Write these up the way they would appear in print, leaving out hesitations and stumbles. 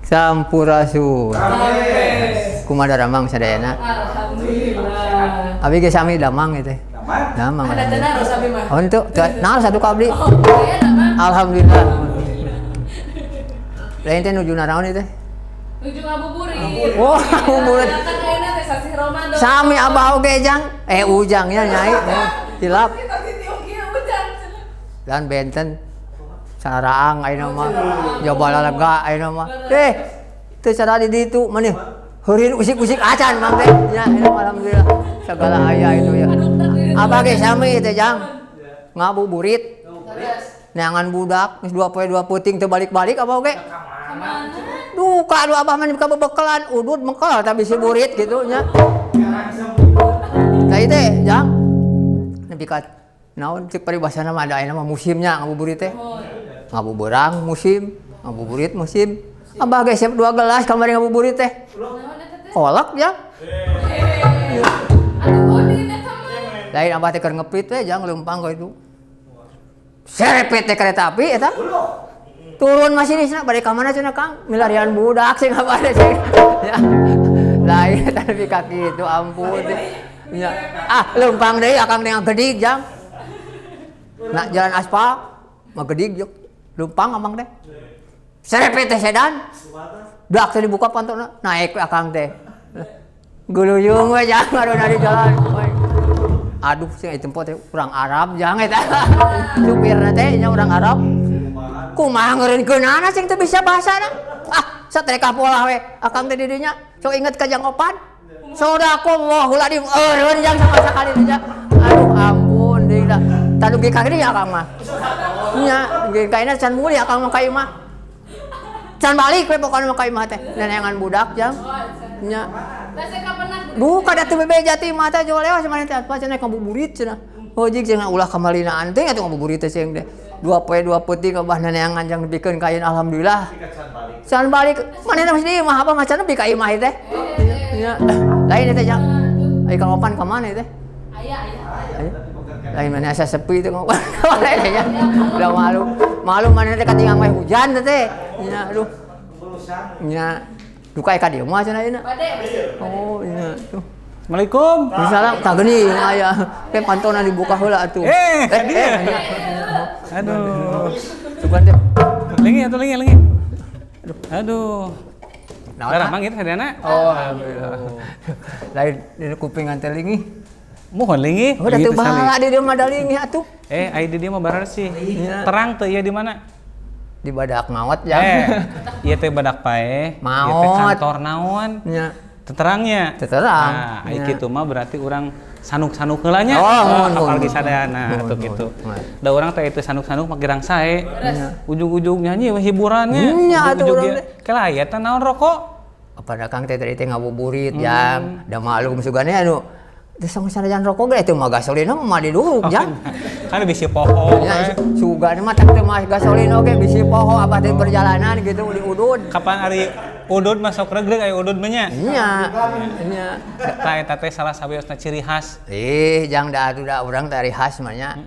Sampurasun. Kumaha damang sadayana? Alhamdulillah. Abi ge sami damang itu. Damang. Ada tenaros abi mah. Oh itu, naon satu kabli. Oh, kaya damang. Alhamdulillah. Lain teh nuju naon itu? Nuju ngabuburit. Wah, ngabuburit. Kan ayeuna teh sasi Ramadan. Sami abah oge jang. Ujang ya nyai. Hilap. Kita siti oge ujang. Dan benten sararaang ayeuna mah. Jabal lega ayeuna mah. Teu cara di ditu maneh. Heureun usik-usik acan mang teh. Ya, alhamdulillah. Segala aya itu ya. Abah ge sami teh jang. Ngabuburit. Neangan budak geus 2 poe 2 peuting teu balik-balik abah oge. Duh, kadu abah mah ka bebekalan udud mengkal tapi si burit gitu nya. Nah itu jang. Nepi ka naon cek paribasana mah ada mah musimnya ngabuburit teh. Ngabuburang musim, ngabuburit musim. Abah ge siap 2 gelas kamari ngabuburit teh. Kolak ya. Lain abah teh keur ngepit teh jang leumpang ka itu. Serepet teh kereta api eta. Turun masinisna bade ka mana cenah Kang? Milarian budak sing abade sing. Ya. Lain eta nepi ka kitu ampun. Ya. Leumpang deui akang teh gedig jang. Nah jalan aspal mah gedig jok. Leumpang amang teh. Serepet teh sedan. Dak teh dibuka pantona naik we akang teh. Guluyung we jang ngarona di jalan. Aduh sing ieu tempo teh urang Arab jang eta. Supirna teh nya urang Arab. Kumaha ngeureunkeunana sing teu bisa bahasana? Satreka pola we akang teh di dinya. Sok inget ka jang opan. Sadaqallahu ladim eureun jang sama sakali teh jang. Aduh ampun deui da. Tanu ge ka dieu akang mah. Nya ge kaina can muli akang mah ka ieu mah. Can balik we pokona mah ka ieu mah teh. Neneangan budak jang. Nya. Duh kada teu bebeja ti mah teh jo lewas maneh teh apa cenah ngabuburit cenah. Hojik cenah ulah kamalinaan teh atuh ngabuburit teh cing teh. 2 poe 2 peuting abah neneangan jang nepikeun ka ieu alhamdulillah. Can balik manehna mah di mah apa macan nepi ka ieu mah teh. Nya. Lain teh jang. Ai Kang Opan ka mana teh? Aya. Lain maneh asa sepi teh ngopan. Lain ya. Udah malu. Malu maneh teh katingang mah hujan teh. Nya aduh. Nya duka ka dieu mah cenah ayeuna. Oh, iya tuh. Assalamualaikum. Salam tah geuning aya. Teh pantona dibuka heula atuh. Aduh. Sugan teh. Lingi atuh lingi. Aduh. Naon mang kitu sadana? Oh, alhamdulillah. Lain di kupingan teh lingi. Mohon lingi. Udah teu bahala di dieu mah da lingi atuh. Ai di dieu mah barar sih. Terang teu ieu di mana? Di badak maot ya. Ieu teh badak pae. Maot. Ieu teh kantor naon? Nya. Terangnya. Terang. Nah, ai kitu mah berarti urang sanuk-sanuk heula nya. Apalagi sadayana atuh kitu. Da urang teh itu sanuk-sanuk mah girang sae. Ujug-ujug nyanyi we hiburannya. Nya atuh urang teh. Kela aya teh naon rokok? Apa Kang teh tadi teh ngabuburit jang. Da malum sugane anu. Teh song sanajan rokok ge teh mah gasolina mah diduruk jang. Kan bisi poho. Ya sugane mah teh mah gasolina oge bisi poho abah teh perjalanan gitu di udud. Kapan ari udud masuk regreg aya udud mah nya? Iya. Nya. Tah eta teh salah sawiosna ciri khas. Jang da atuh da urang teh ari khas mah nya.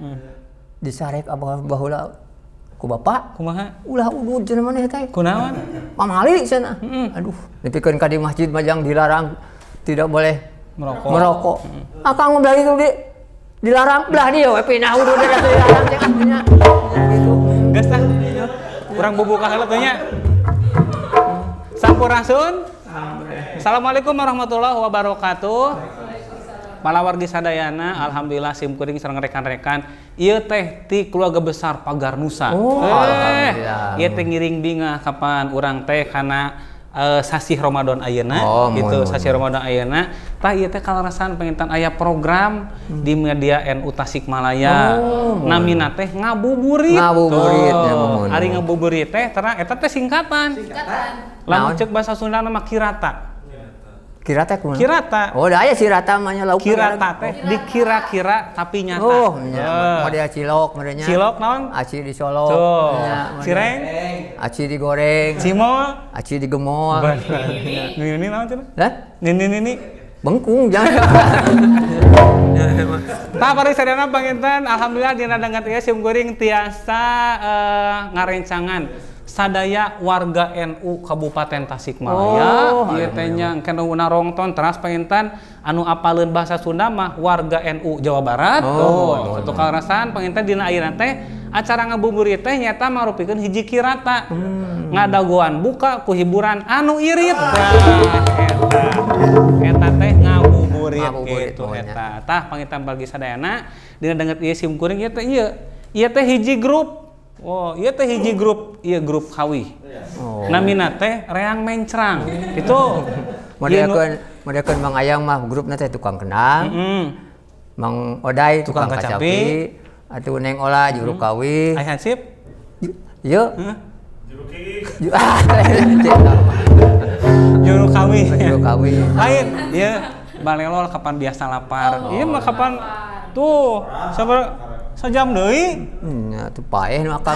Disarek abah baheula ku bapak. Kumaha? Ulah udud cenah maneh teh. Kunaon? Pamali cenah. Aduh, dipikeun ka di masjid mah jang dilarang tidak boleh merokok. Akang belah itu dilarang belah dia we pindah udud da dilarang ceng atunya. Gitu. Geus tah. Urang bubuka heula teh nya. Sampurasun. Assalamualaikum warahmatullahi wabarakatuh. Malawargi sadayana, alhamdulillah simkuring sareng rekan-rekan. Ieu teh ti keluarga besar Pagar Nusa. Alhamdulillah. Ieu teh ngiring bingah kapan urang teh kana sasi Ramadan ayeuna gitu, sasi Ramadan ayeuna. Tah ieu teh kalarasan pengintan aya program di media NU Tasikmalaya. Namina teh ngabuburit. Ngabuburit ya mohon. Ari ngabuburit teh terang eta teh singkatan. Lamun ceuk basa Sunda mah kirata. Kirata kumaha? Kirata. Oh, da aya sirata mah nya lauk. Kirata teh dikira-kira tapi nyata. Oh, nya. Model cilok merenya. Cilok naon? Aci disolok. Tuh. Nya, Cireng? aci digoreng. Cimol? Aci digemol. Ini naon cenah? Hah? Ini. Bengkung jangan. Tah pari sadayana panginten alhamdulillah dina dangan ieu sim kuring tiasa ngarencangan sadaya warga NU Kabupaten Tasikmalaya. Ieu teh nya kana narongton teras pengintan anu apaleun bahasa Sunda mah warga NU Jawa Barat. Satu karasan pengintan dina ayeuna teh acara ngabuburit teh nyata marupikeun hiji kirata. Ngadagoan buka ku hiburan anu irit. Eta teh ngabuburit kitu eta. Tah panginten bagi sadayana dina denget ieu simkuring ieu teh ieu teh hiji grup. Oh, ieu teh hiji grup, ieu grup Kawi. Namina teh Reang Mencrang. Itu modekeun Mang Ayang mah grupna teh tukang kenang. Mang Oday tukang kacapi. Atuh Neng Ola juru kawi. Ai Hansip? Ieu. Juru kawi. Juru kawi. Lain, ieu balelol kapan biasa lapar. Ieu mah kapan tuh sajam deui. Nya tuh paeh nu akal.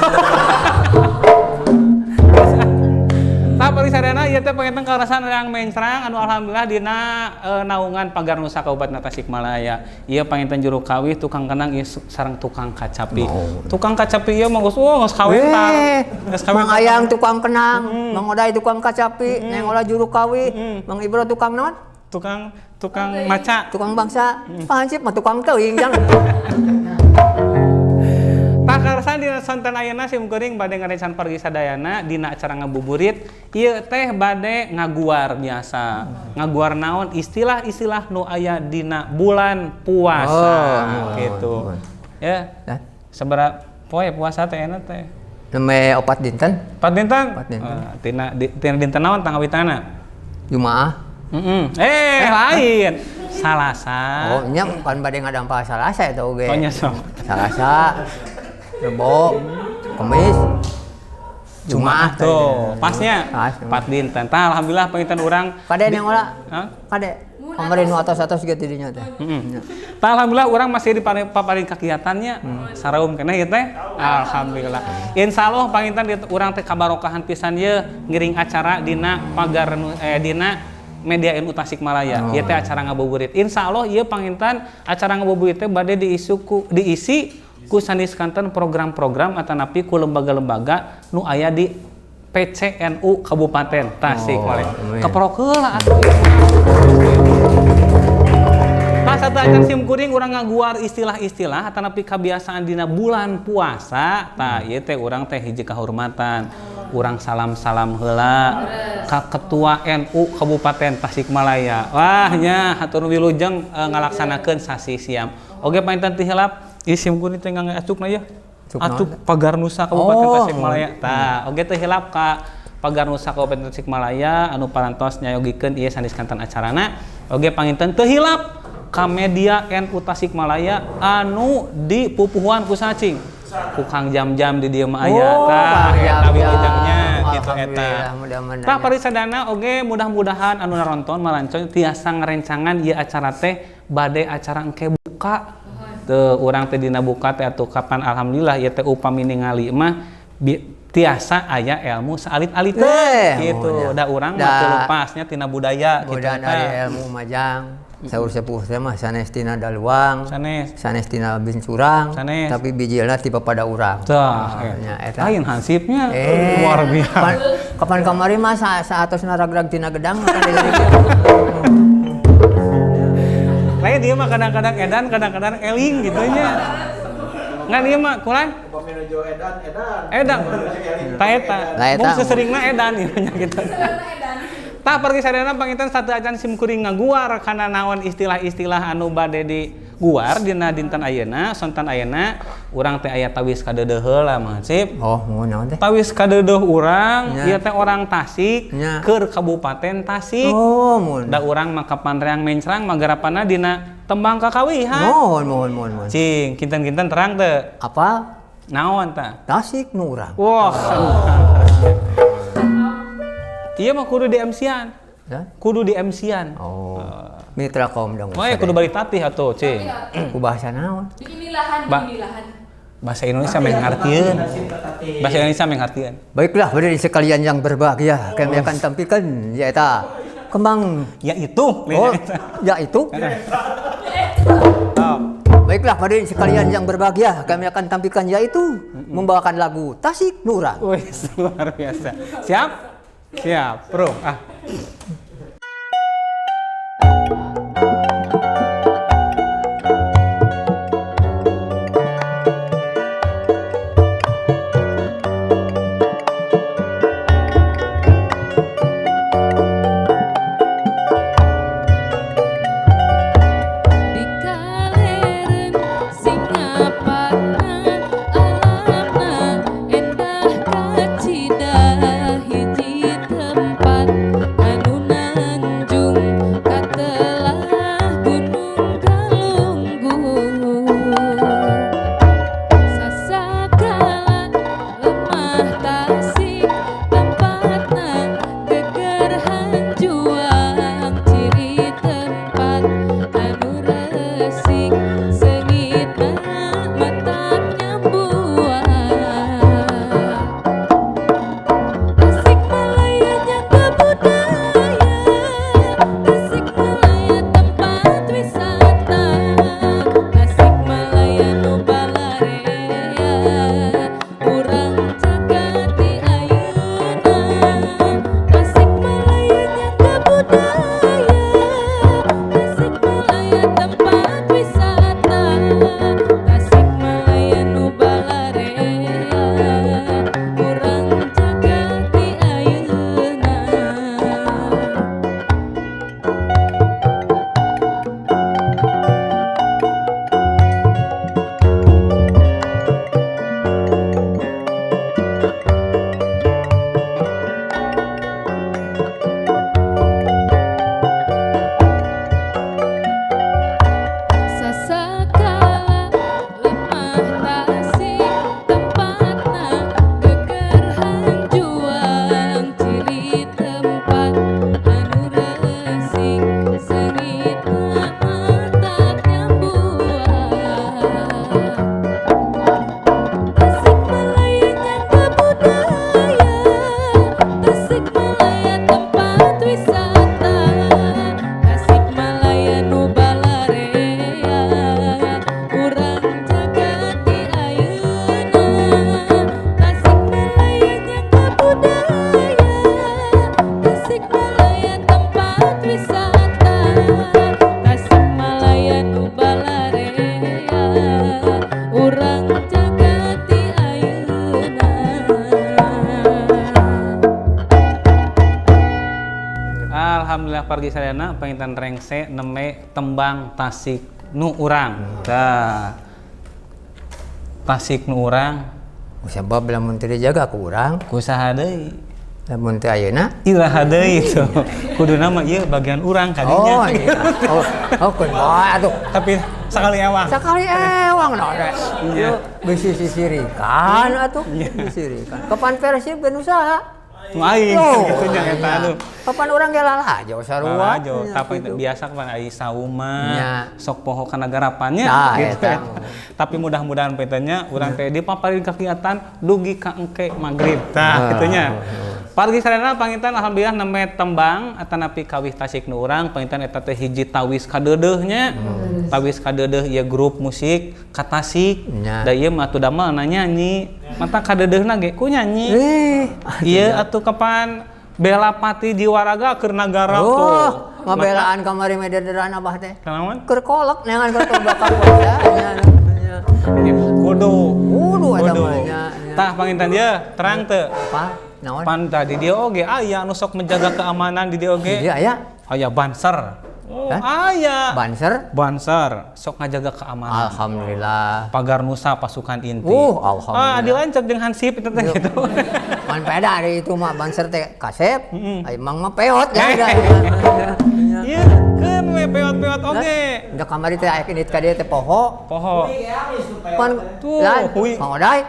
Tah bari sadayana ieu teh panginten karasan Reang Mencrang anu alhamdulillah dina naungan Pagar Nusa Kabupaten Tasikmalaya. Ieu panginten juru kawi tukang kenang ieu sareng tukang kacapi. Tukang kacapi ieu mah geus kawentar. Mang Ayang tukang kenang, Mang Oday tukang kacapi, Neng Ola juru kawi, Mang Ibro tukang naon? Tukang maca. Tukang bangsa. Hansip mah tukang teuing jang. Tah karasan dina sonten ayeuna simkuring bade ngarecan pergi sadayana dina acara ngabuburit ieu teh bade ngaguar biasa. Ngaguar naon istilah-istilah nu aya dina bulan puasa gitu. Ya. Sabaraha poe puasa teh enak teh? Neme 4 dinten. 4 dinten? Tina dinten naon tangawitana? Jumaah. Lain. Salasa. Oh, nya pan bade ngadampa Salasa eta oge. Oh nya sok. Salasa. Rebo, Kamis, Jumaah tuh, pasnya 4 dinten. Tah alhamdulillah penginten urang. Kade Neng Ola? Kade. Kemarin nu atos-atos ge tidinya teh. Tah alhamdulillah urang masih dipaparin kegiatannya. Saraum keneh ieu teh. Alhamdulillah. Insyaallah panginten urang teh kabarokahan pisan ieu ngiring acara dina Pagar dina Media NU Tasikmalaya. Ieu teh acara ngabuburit. Insyaallah ieu panginten acara ngabuburit teh bade diisi ku saniskanten program-program atanapi ku lembaga-lembaga nu aya di PCNU Kabupaten Tasikmalaya. Keprokeul atuh. Pas satajan simkuring urang ngaguar istilah-istilah atanapi kebiasaan dina bulan puasa. Tah ieu teh urang teh hiji kahormatan. Urang salam-salam heula ka Ketua NU Kabupaten Tasikmalaya. Wah nya hatur wilujeng ngalaksanakeun sasi siam. Oge panginten ti hilap isim kuring teh ngacukna ya. Acuk Pagar Nusa Kabupaten Tasikmalaya. Tah, oge teh hilap ka Pagar Nusa Kabupaten Tasikmalaya anu parantos nyayogikeun ieu saniskantan acarana. Oge panginten teu hilap ka Media NU Tasikmalaya anu dipupuhan ku sacing. Ku Kang Jam-Jam di dieu mah aya. Tah, eta wilujengnya kitu eta. Tah parisadana oge mudah-mudahan anu naronton malancoy tiasa ngarencangan ieu acara teh bade acara engke buka. Teu urang teh dina buka teh atuh kapan alhamdulillah ieu teh upami ningali mah tiasa aya ilmu saalit-aliteun gitu. Da urang mah teu lepasnya tina budaya gitu eta. Dari ilmu majang. Saur sepuh teh mah sanes tina daluang. Sanes tina bincurang. Tapi bijilna tiba pada urang. Tah, eta. Lain hansipnya luar biasa. Kapan kamari mah saatos naragrag tina gedang kan lain dia mah kadang-kadang edan, kadang-kadang eling gitu nya. Ngan dia mah kulan? Edan. Ta eta. Mun seseringna edan ieu nya gitu. Tah pergi sadayana panginten satu acan simkuring ngaguar kana naon istilah-istilah anu bade diguar dina dinten ayeuna, sontan ayeuna urang teh aya tawis kadeudeung heula mah Hansip. Oh, naon teh? Tawis kadeudeung urang, ieu teh orang Tasik keur Kabupaten Tasik. Oh, mun. Da urang mah kapan Reang Mencrang magarapana dina tembang kakawihan. Mohon. Cing, kinten-kinten terang teu? Apa? Naon tah? Tasik nu urang. Wah. Iya mah kudu di MC-an. Kudu di MC-an. Oh. Mitra kaum dong. Oh, kudu balik tatih atuh, Cing. Ku bahasa naon? Bikin ilahan. Bahasa Indonesia mengartieun. Bahasa Indonesia mengartieun. Baiklah, hadirin sekalian yang berbahagia, kami akan tampilkan ya eta kembang ya itu. Oh, ya itu. Baiklah hadirin sekalian yang berbahagia, kami akan tampilkan yaitu membawakan lagu Tasik Nurang. Wih, luar biasa. Siap? Siap, bro. Alhamdulillah pargi sadayana pengintan rengse neme tembang Tasik Nu Urang. Tah. Tasik Nu Urang. Sabab lamun teu dijaga ku urang, Ku saha deui? lamun teu ayeuna Iraha deui itu. Kuduna mah ieu bagian urang kadinya. oh iya. Oh kun bae atuh. Tapi sakali ewang. Sakali ewang da. Iya. Bisi sisirikan atuh. Iya. Sisirikan. Kapan versi ben usaha? Aing Oh, gitunya eta atuh. Kapan urang ge lalajo sarua. Ajo, tapi biasa kan ai sauma, Nya. sok poho kana garapannya Nah, gitu. eta. Tapi mudah-mudahan petanya urang teh dipaparin kegiatan dugi ka engke magrib. Tah kitunya. Pargi sadayana panginten alhamdulillah neme tembang atanapi kawih Tasik Nu Urang panginten eta teh hiji tawis kadeudeuhnya. Tawis kadeudeuh ieu grup musik ka Tasik. Nya. Da ieu mah atuh damel nyanyi. Mata kadeudeuhna ge ku nyanyi. Ieu atuh kapan bela pati jiwaraga keur nagara tuh. Oh, ngabelaan kamari medederan abah teh. Kanaon? Keur kolek neangan keur bakar puasa. Kudu eta mah nya. Tah panginten ieu terang teu. Apa? Naon? Pan tadi dia oge aya anu sok menjaga keamanan di dia oge. Iya aya. Aya banser. Oh, Hah? aya. Banser. Banser sok ngajaga keamanan. Alhamdulillah. Pagar Nusa pasukan inti. Alhamdulillah. Dilancet jeung Hansip itu teh gitu. Man peda ari itu mah banser teh kasep. Ai mang mah peot ya. Iya, keun we peot-peot oge. Da kamari teh aya kinit ka dieu teh poho. Poho. Pan Tuh, lan hui. Mang Oday.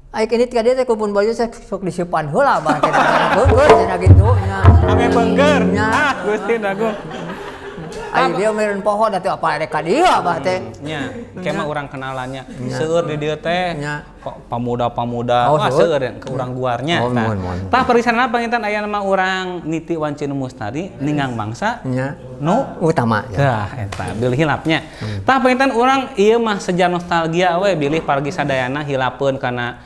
Ai kinit ka dieu teh kupun baju sok disieupan heula bah kita beungeut cenah gitu nya. Ame beungeur. Nya. Gusti Dagung. Ai dia meureun poho da teu apa rek ka dieu abah teh. Nya, kema urang kenalannya. Seueur di dieu teh. Nya. Pamuda-pamuda. Wah, seueur ke urang guarnya. Oh, Tah. mohon. Tah parisana panginten aya nama urang Niti Wancinu Mustari ningang bangsa. Nya. Nu Utama ya. Tah, eta bilih hilapnya. Tah panginten urang ieu mah sejar nostalgia we bilih pargi sadayana hilapeun kana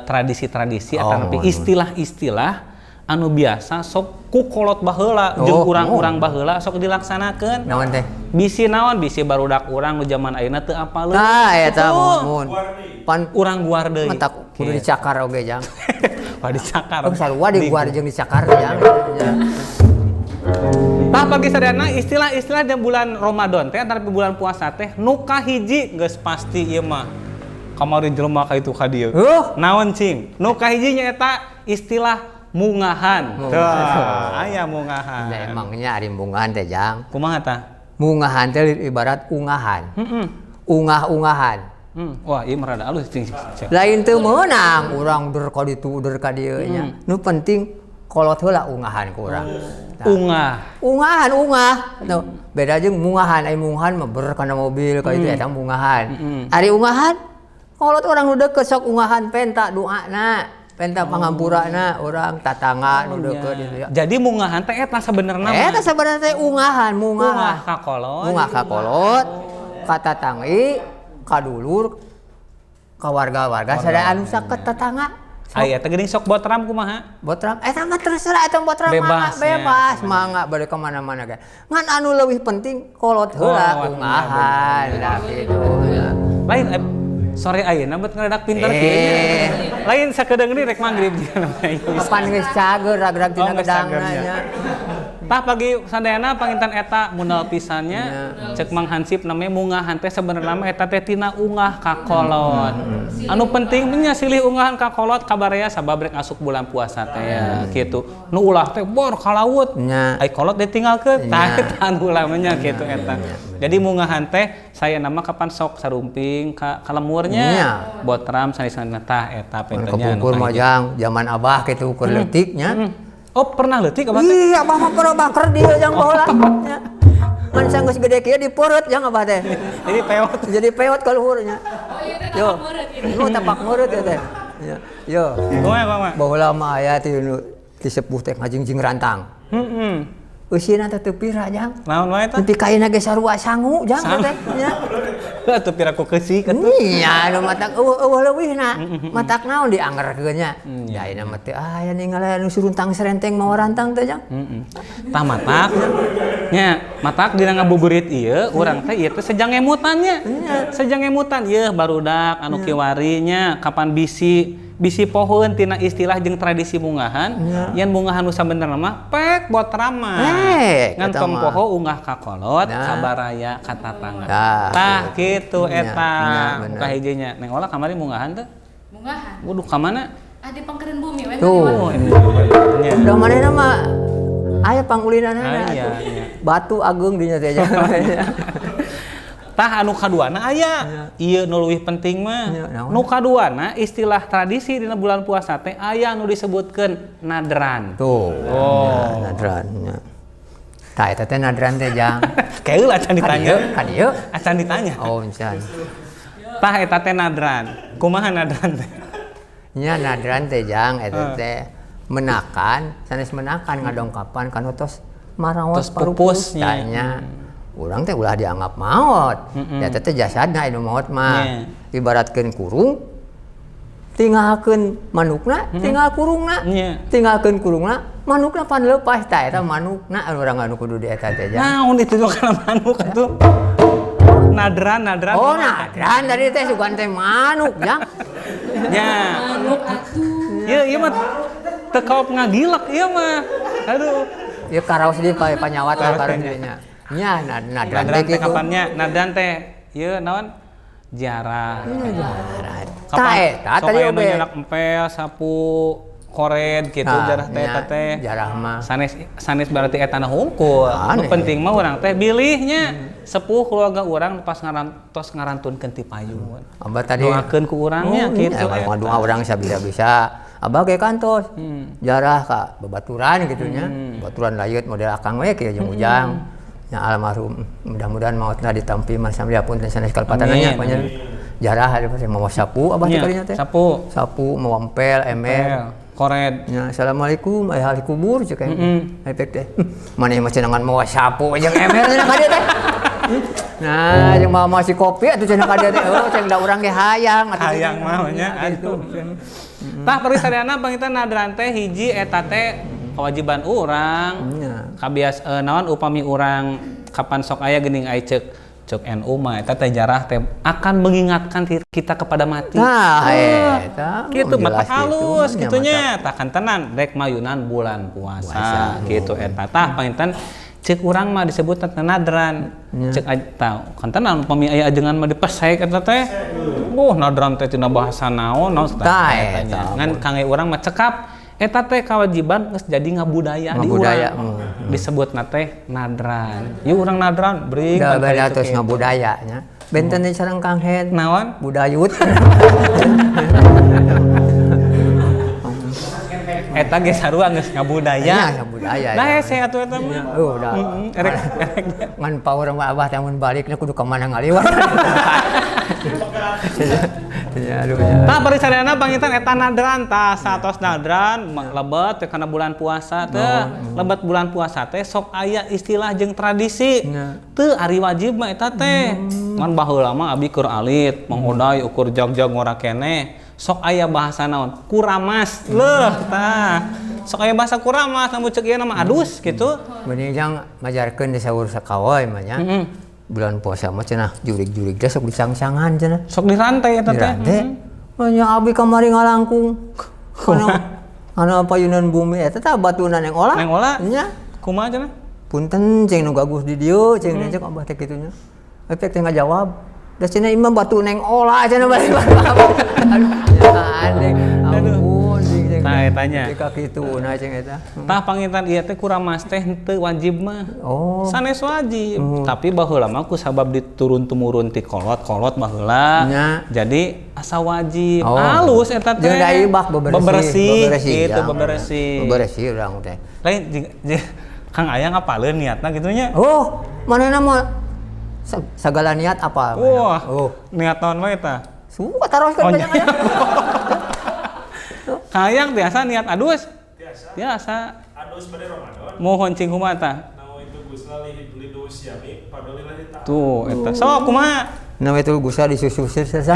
tradisi-tradisi atau napi istilah-istilah anu biasa sok ku kolot baheula jeung urang-urang baheula sok dilaksanakeun. Naon teh? Bisi naon bisi barudak urang nu zaman ayeuna teu apaleun. Tah eta mun. Pan Urang guar deui. mata kudu dicakar oge jang. Wah dicakar. Oh sarua di guar jeung dicakar jang. Tah pagi sadayana istilah-istilah di bulan Ramadan teh antara bulan puasa teh nu kahiji geus pasti ieu mah. Kamari jelema ka itu ka dieu. Naon cing? Nu kahiji nya eta istilah mungahan. Tah, aya mungahan. Da emangnya ari mungahan teh jang. Kumaha tah? Mungahan teh ibarat ungahan. Ungah-ungahan. Wah, ieu mah rada alus cing. Lain teu meunang urang dur ka ditu dur ka dieu nya. Nu penting kolot heula ungahan ku urang. Ungah. Ungah. Tuh, beda jeung mungahan. Ai mungahan mah ber kana mobil ka itu eta mungahan. Ari ungahan kolot urang nu deukeut sok ungahan penta doana. Penta pangampurana orang tatangga nu deukeut itu ya. Jadi mungahan teh eta sabenerna mah. Eta sabenerna teh ungahan, Ungah ka kolot. Ungah ka kolot, ka tatanggi, ka dulur, ka warga-warga sadaya anu saket tatangga. Aya teh geuning sok botram kumaha? Botram eta mah terserah eta botram bebas mangga bade ka mana-mana ge. Ngan anu leuwih penting kolot heula ungahan da kitu ya. Lain sore ayeuna bet ngaradak pinter kieu. Lain sakedeung deui rek maghrib dina. Kapan geus cager ragrag tina gedangna nya. Tah pagi sadayana panginten eta modal pisannya cek Mang Hansip namanya mungahan teh sebenarnya mah eta teh tina ungah ka kolot. Anu penting nya silih ungahan ka kolot kabaraya sababrek asup bulan puasa teh ya kitu. Nu ulah teh bor ka laut. Ai kolot ditinggalkeun tah eta anu ulah nya kitu eta. Jadi mungahan teh saya nama kapan sok sarumping ka lemurnya. Botram sanes-sanes tah eta pentennya. Ukur mah jang zaman abah kitu ukur leutiknya. Oh pernah leutik abah teh? Iya, abah mah pernah bangker dieu jang baheula. Mun sanggeus gede kieu dipeureut jang abah teh. Jadi peot. Jadi peot ka luhurnya. Oh iya teh tapak meureut gitu. Nu tapak meureut teh. Yo. Kumaha? Baheula mah aya ti sepuh teh ngajingjing rantang. Eusina teh teu pira jang. Naon wae tah? Nepi kaina ge sarua sangu jang teh nya. Teu pira ku keusik atuh. Iya, anu matak eueuh leuwihna. Matak naon dianggerkeun nya. Da ayeuna mah teh aya ningali anu suruntang serenteng mawa rantang teh jang. Tah matak. Nya, matak dina ngabuburit ieu urang teh ieu teh sejang emutan nya. Sejang emutan ieu barudak anu kiwari nya kapan bisi pohon tina istilah jeung tradisi mungahan. Yen mungahan nu sabenerna mah pek botram mah. Ngantong poho unggah ka kolot, kabaraya ka tatangga. Tah kitu eta. Kahijinya neng olah kamari mungahan teh? Mungahan. Waduh ka mana? Di Pangkeren Bumi we. Tuh. Da manehna mah aya pangulinanna. Aya. Batu agung dinya teh. Tah anu kaduana aya. Ieu nu leuwih penting mah. Nu kaduana istilah tradisi dina bulan puasa teh aya nu disebutkeun nadran. Tuh. Oh, nadran. Tah eta teh nadran teh jang. Keul acan ditanya. Ka dieu? Acan ditanya. Oh, encan. Tah eta teh nadran. Kumaha nadran teh? Nya nadran teh jang eta teh menakan, sanes menakan ngadongkapan kana tos marawat pupus tanya. Urang teh ulah dianggap maot. Eta teh jasadna anu maot mah. Ibaratkeun kurung tinggalkeun manukna, tinggal kurungna. Tinggalkeun kurungna, manukna pan leupas tah eta manukna urang anu kudu di eta teh jang. Naon itu kana manuk atuh? Nadran. Oh, nadran dari teh sugan teh manuk jang. Nya. Manuk atuh. Ieu mah teu kaop ngagilek ieu mah. Aduh. Ieu karaos di panyawat karaos nya. Nya nadran teh kitu. Kapannya nadran teh ieu naon? Jarah. Tah eta tadi oge nyenak empel sapu kored gitu jarah teh eta teh. Jarah mah. Sanes berarti eta na hungkul. Nu penting mah urang teh bilihnya sepuh keluarga urang pas ngarantunkeun ti payung. Abah tadi doakeun ku urangnya kitu. Doa urang sabisa-bisa. Abah ge kantos. Jarah ka babaturan gitu nya. Babaturan layeut model akang we kieu jeung ujang. Ya almarhum, mudah-mudahan mautna ditampi masam dia pun sanes kalpatananya banyak jarah ada pasti mau sapu abah teh kalinya teh. Sapu mau ampel, emel, koret. Ya, assalamualaikum aya ahli kubur ceuk efek teh. Maneh mah cenangan mau sapu jeung emel cenah ka dieu teh. Nah, jeung mau masih kopi atuh cenah ka dieu teh. Oh, cenah da urang ge hayang atuh. Hayang mah nya atuh. Tah parisadayana pangita nadran teh hiji eta teh kewajiban urang. Kabias naon upami urang kapan sok aya geuning ai ceuk NU mah eta teh jarah teh akan mengingatkan kita kepada mati. Nah, eta kitu mah halus kitunya tah kan tenan rek mayunan bulan puasa kitu eta tah panginten ceuk urang mah disebut nadran. Ceuk tah kan tenan upami aya ajengan mah dipesek eta teh. Nadran teh tina bahasa naon tah eta ngan kangge urang mah cekap eta teh kewajiban geus jadi ngabudaya di urang. Disebutna teh nadran. Ieu urang nadran beuring da beda tos ngabudaya nya. Benten teh sareng Kang Hen. Naon? Budayut. Eta ge sarua geus ngabudaya. Ya, ngabudaya. Da hese atuh eta mah. Udah. Erek ngan power mah abah teh mun balikna kudu ka mana ngaliwat. Ya, aduh ya. Tah parisadayana panginten eta nadran tah satos nadran lebet teh kana bulan puasa teh. Lebet bulan puasa teh sok aya istilah jeung tradisi. Teu ari wajib mah eta teh. Ngan baheula mah abi keur alit, manghoday ukur jag-jag ngora keneh. Sok aya bahasa naon? Kuramas. Leuh tah. Sok aya bahasa kuramas lamun ceuk ieu mah adus kitu. Mending jang ngajarkeun di saur sakawai mah nya. Bulan puasa mah cenah jurig-jurig teh sok disang-sangan cenah. Sok dirantai eta teh. Nya abi kamari ngalangkung. Ana payunan bumi eta tah batunan yang olah. Neng olah. Nya. Kumaha cenah? Punten ceng nu gagus di dieu, ceng cek abah teh kitu nya. Efek teh ngajawab. Da cenah imam batu neng olah cenah balik batu. Aduh, aneh. Ampun ceng. Tah tanya. Ka kitu nah ceng eta. Tah panginten ieu teh kuramas teh henteu wajib mah. Oh. Sanes wajib. Tapi baheula mah ku sabab diturun-tumurun ti kolot baheula. Jadi asa wajib. Halus eta teh. Jeung da ibak bebersih. Gitu bebersih. Bebersih urang teh. Lain Kang Aya ngapaleun niatna kitu nya. Oh, manehna mah sagala niat apa? Wah. Niat naon wae eta? Suka taroskeun banyak aya. Kayang biasa niat adus? Biasa. Adus pada Ramadan. Mohon cing kumaha tah? Nawa itu Gusna lidu siami padolillahi ta'ala. Tuh eta. Sok kumaha? Nawa itu gusa disususir sasa.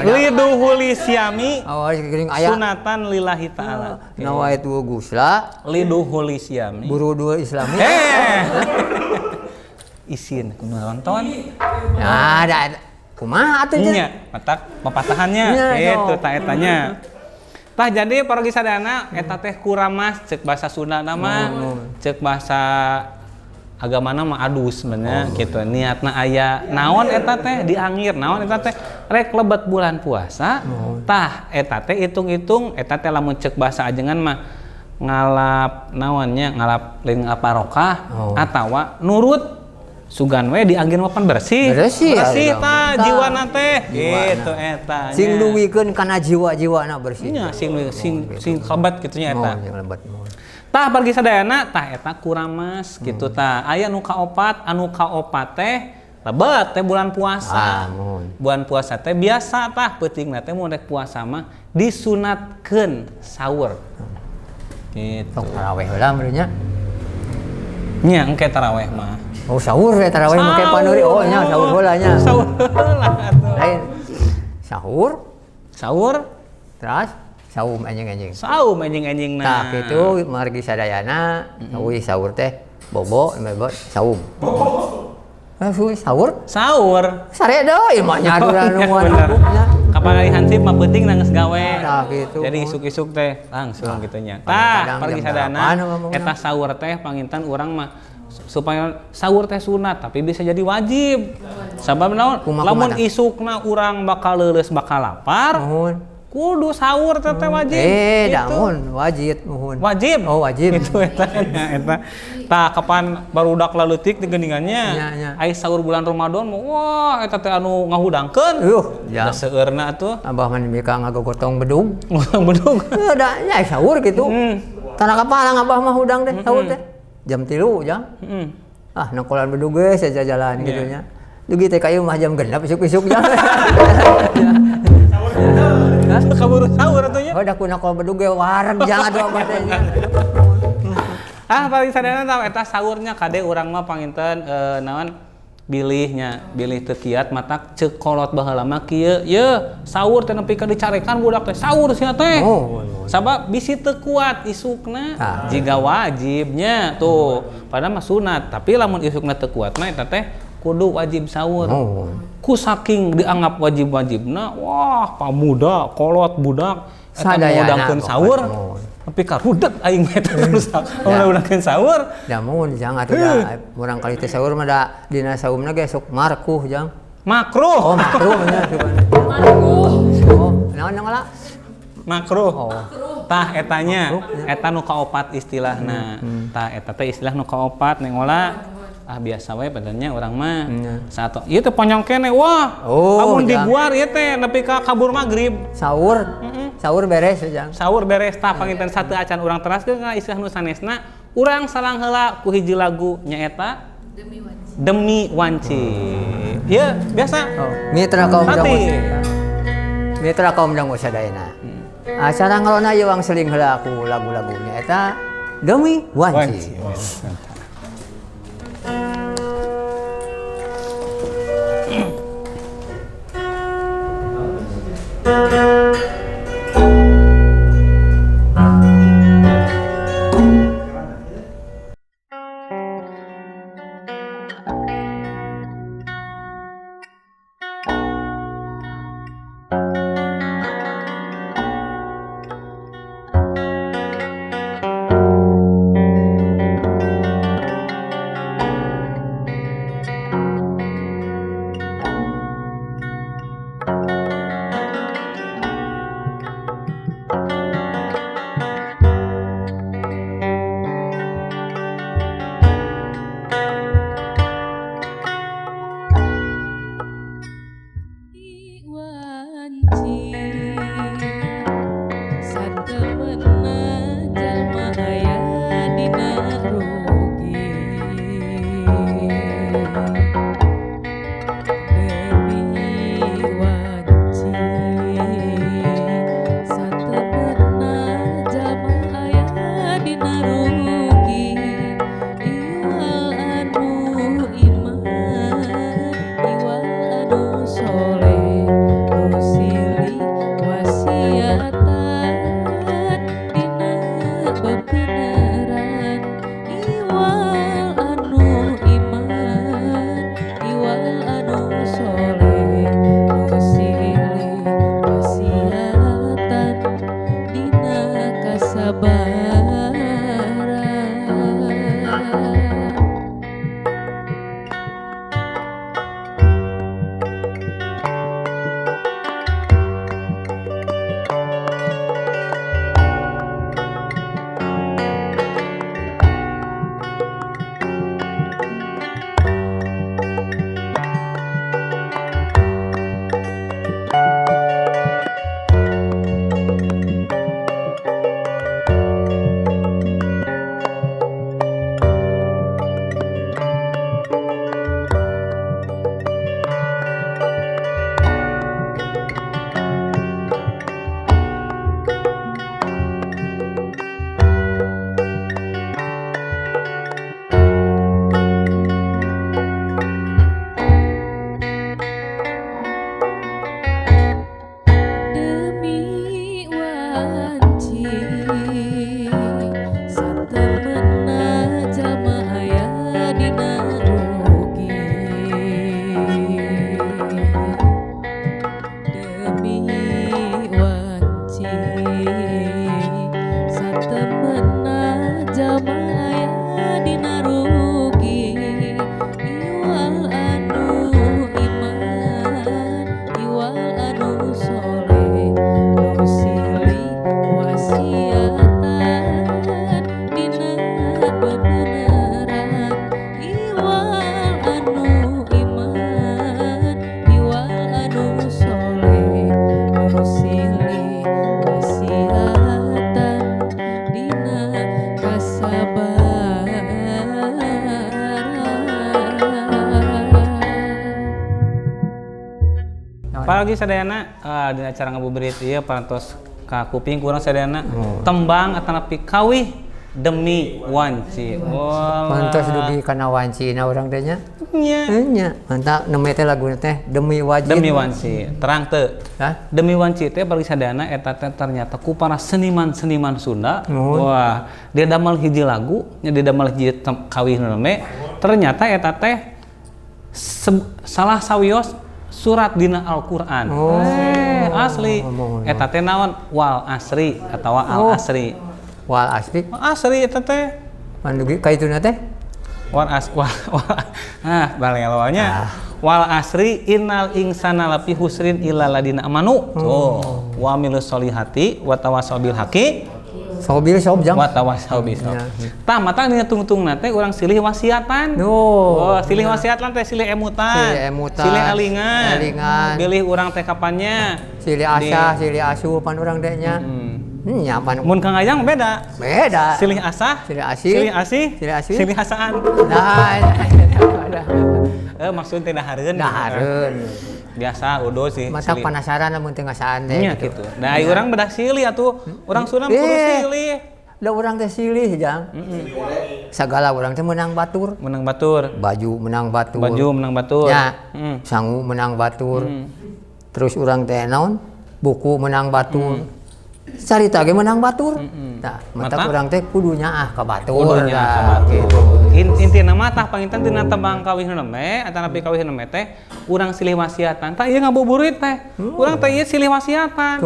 Liduhuli siami. Awal geuning aya. Sunatan lillahi ta'ala. Nawa itu gusla liduhuli siami. Buru dua Islami. Isin kudu nonton. Nah, ada kumaha atuh nya matak pepatahannya itu tah etanya. Tah jadi parogi sadayana eta teh kuramas ceuk bahasa Sunda nama ceuk bahasa agamana mah adus sebenarnya gitu. Niatna aya naon eta teh diangir naon eta teh rek lebet bulan puasa. Tah eta teh hitung-hitung eta teh lamun ceuk bahasa ajengan mah ngalap naonnya ngalap lain ngaparokah atawa nurut sugan we dianggeun mapan bersih tah jiwana teh gitu eta sing duwikeun kana jiwa-jiwana bersih nya sing lebat kitu nya eta tah pergi sadayana tah eta kuramas kitu tah aya nu kaopat anu kaopat teh lebat teh bulan puasa bulan puasa teh biasa tah peutingna teh mun rek puasa mah disunatkeun saur gitu tarawih heula meureunnya nya engke tarawih mah. Oh sahur ya tarawih make panuri. Oh nya sahur heula nya. Sahur heula atuh. Lain sahur terus saum anjing-anjing. Saum anjing-anjingna. Tah kitu margi sadayana euy sahur teh bobo saum. Sahur? Sare deui mah nyaduran nu nya. Kapan ari hansip mah penting nangis gawe. Nah gitu. Jadi isuk-isuk teh langsung kitu nya. Tah pergi sadayana eta sahur teh panginten urang mah supaya sahur teh sunat tapi bisa jadi wajib. Sabab naon? Lamun isukna urang bakal leuleus bakal lapar. Kudu sahur teh wajib. Damun wajib nuhun. Wajib. Oh wajib. Itu eta. Tah kapan barudak leutik di geuningannya. Aya sahur bulan Ramadan wah eta teh anu ngahudangkeun. Da seueurna atuh. Abah mah mika ngagogotong bedug. Bedug. Da nya sahur kitu. Tanah kapalang abah mah hudang teh sahur teh. jam 3 jang. Heeh. Ah nongkolan beduge saja jalan gitu nya. Dugi teh kayu mah jam genep isuk-isuk jang. Kaburu sahur atuh nya. Oh dah ku nongkol beduge wareg jang atuh abah teh. Paling sadana tah eta sahurnya kade urang mah panginten naon bilih teu kiat matak ceuk kolot baheula mah kieu ye sahur teh nepi ka dicarekan budak teh sahur sia teh. Sabab bisi teu kuat isukna jiga wajibnya tuh padahal mah sunat tapi lamun isukna teu kuat mah eta teh kudu wajib sahur. Ku saking dianggap wajib-wajibna wah pamuda kolot budak eta ngudangkeun sahur tapi karudet aing eta rusak. Ngudangkeun sahur. Da mun jang atuh da urang kali teh sahur mah da dina saumna ge sok markuh jang. Makruh. Oh makruh nya atuh. Oh naon ngalah? Makruh. Tah etanya eta nu kaopat istilahna. Tah eta teh istilah nu kaopat neng ola biasa wae padanya urang mah saat ieu teh ponyong kene wah amun diguar ieu teh nepi ka kabur magrib sahur beres jang sahur beres tah panginten sateu acan urang teraskeun ka istilah nu sanesna urang salang heula ku hiji lagu nyaeta demi wanci ieu biasa mitra kaum dangu sadayana acara ngalona ieu wang seling heula ku lagu-lagunya eta demi wanci. Soleh, silih wasiat apalagi sadayana di acara ngabuburit ieu parantos ka kuping kurang sadayana tembang atanapi kawih demi wanci. Pantos dugi kana wancina urang teh nya. Nya. Nya, mantap neme teh laguna teh demi wajib. Demi wanci. Terang teu. Hah? Demi wanci teh bagi sadayana eta teh ternyata ku para seniman-seniman Sunda. Wah, dia damel hiji lagu, nya dia damel hiji kawih nu neme. Ternyata eta teh salah sawios surat dina Al-Qur'an. Asli. Eta teh naon? Wal asri atawa al asri. Wal asli. Asri eta teh. Mandugi ka ituna teh. Wal balelawanya. Wal asri innal insana lafi husrin illa ladina amanu. Tuh. Wa amilus solihati wa tawassaw bil haqqi. Sobil sob jang. Wa tawassaw bis. Tah mata dina tungtung teh urang silih wasiatan. Oh, silih wasiatan teh silih emutan. Silih alingan. Bilih urang teh kapannya. Silih asah, silih asuh pan urang teh nya. Nya pan. Mun Kang Ajang beda. Beda. Silih asah, Silih asih. silih asih, Silih asih. silih hasaan. Nah. Maksud teh dahareun. Dahareun. Biasa udo sih. Mata silih. penasaran lamun teu ngasaan teh Gitu. Nah, urang bedah silih atuh. Urang Sunda kudu silih. Da urang teh silih jang. Sagala urang teh menang batur. Menang batur. Baju menang batur. Baju menang batur. Ya. Sangu menang batur. Terus urang teh naon? Buku menang batur. Carita ge menang batur. Tah, mata urang teh kudunya ka batur. Kudunya ka batur. Intina mah tah panginten tina tembang kawih neme atanapi kawih neme teh urang silih wasiatan. Tah ieu ngabuburit teh. Urang teh ieu silih wasiatan.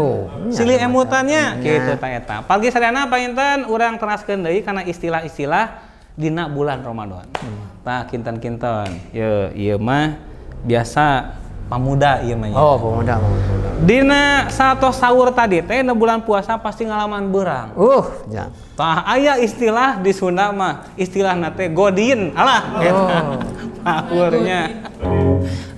Silih emutannya kitu tah eta. Pagi sadayana panginten urang teraskeun deui kana istilah-istilah dina bulan Ramadan. Tah kinten-kinten. Ieu mah biasa pamuda ieu mah. Oh, pamuda. Dina satos sahur tadi teh na bulan puasa pasti ngalaman beurang. Jang. Tah aya istilah di Sunda mah, istilahna teh godin. Alah. Sahurnya.